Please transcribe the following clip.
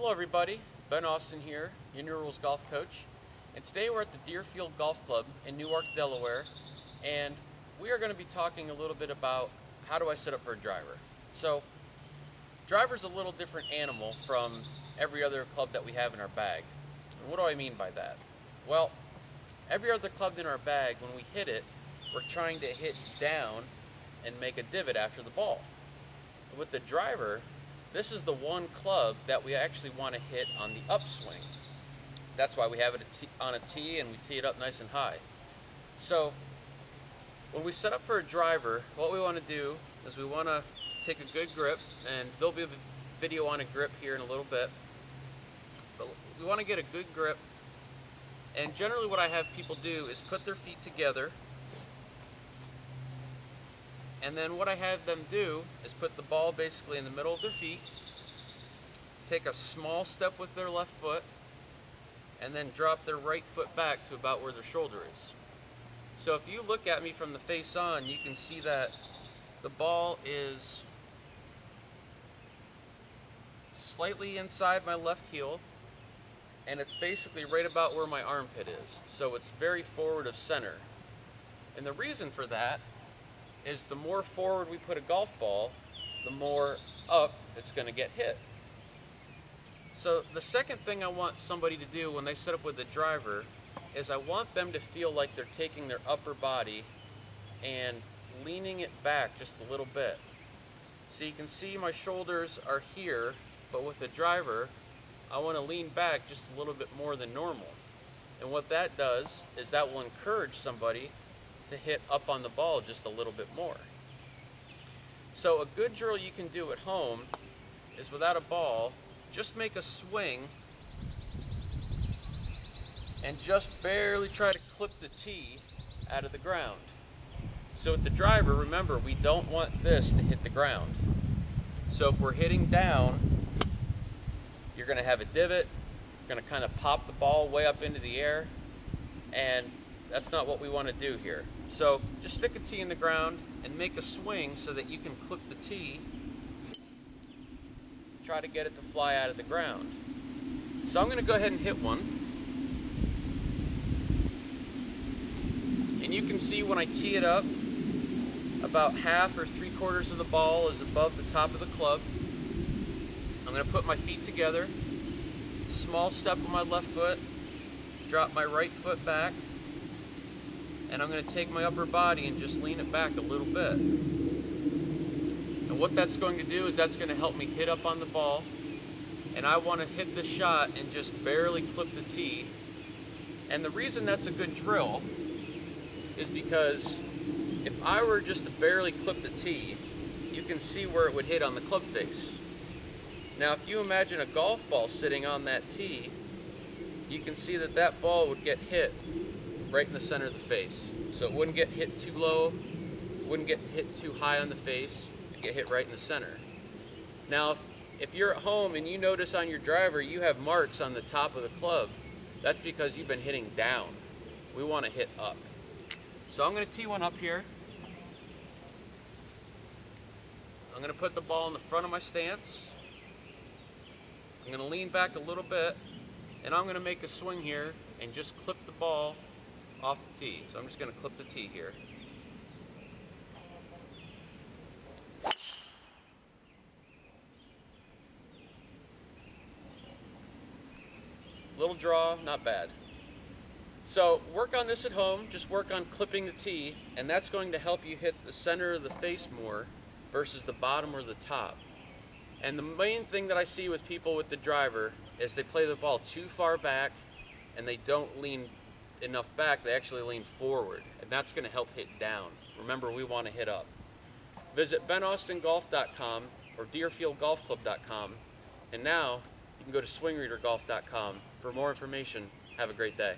Hello everybody, Ben Austin here, your Rules Golf Coach, and today we're at the Deerfield Golf Club in Newark, Delaware, and we are going to be talking a little bit about how do I set up for a driver. So, driver's a little different animal from every other club that we have in our bag. And what do I mean by that? Well, every other club in our bag, when we hit it, we're trying to hit down and make a divot after the ball. With the driver, this is the one club that we actually want to hit on the upswing. That's why we have it on a tee and we tee it up nice and high. So when we set up for a driver, what we want to do is we want to take a good grip, and there'll be a video on a grip here in a little bit, but we want to get a good grip. And generally what I have people do is put their feet together, and then what I have them do is put the ball basically in the middle of their feet, take a small step with their left foot, and then drop their right foot back to about where their shoulder is. So if you look at me from the face on, you can see that the ball is slightly inside my left heel, and it's basically right about where my armpit is. So it's very forward of center. And the reason for that is the more forward we put a golf ball, the more up it's going to get hit. So the second thing I want somebody to do when they set up with the driver is I want them to feel like they're taking their upper body and leaning it back just a little bit. So you can see my shoulders are here, but with the driver, I want to lean back just a little bit more than normal. And what that does is that will encourage somebody to hit up on the ball just a little bit more. So a good drill you can do at home is, without a ball, just make a swing and just barely try to clip the tee out of the ground. So with the driver, remember, we don't want this to hit the ground. So if we're hitting down, you're going to have a divot, you're going to kind of pop the ball way up into the air, and that's not what we want to do here. So just stick a tee in the ground and make a swing so that you can clip the tee, try to get it to fly out of the ground. So I'm going to go ahead and hit one. And you can see when I tee it up, about half or 3/4 of the ball is above the top of the club. I'm going to put my feet together, small step with my left foot, drop my right foot back, and I'm going to take my upper body and just lean it back a little bit. And what that's going to do is that's going to help me hit up on the ball, and I want to hit the shot and just barely clip the tee. And the reason that's a good drill is because if I were just to barely clip the tee, you can see where it would hit on the club face. Now if you imagine a golf ball sitting on that tee, you can see that that ball would get hit right in the center of the face. So it wouldn't get hit too low, it wouldn't get hit too high on the face, it'd get hit right in the center. Now if you're at home and you notice on your driver you have marks on the top of the club, that's because you've been hitting down. We want to hit up. So I'm going to tee one up here. I'm going to put the ball in the front of my stance. I'm going to lean back a little bit, and I'm going to make a swing here and just clip the ball off the tee. So I'm just going to clip the tee here. Little draw, not bad. So work on this at home, just work on clipping the tee, and that's going to help you hit the center of the face more versus the bottom or the top. And the main thing that I see with people with the driver is they play the ball too far back and they don't lean enough back, they actually lean forward, and that's going to help hit down. Remember, we want to hit up. Visit benaustingolf.com or deerfieldgolfclub.com, and now you can go to swingreadergolf.com for more information. Have a great day.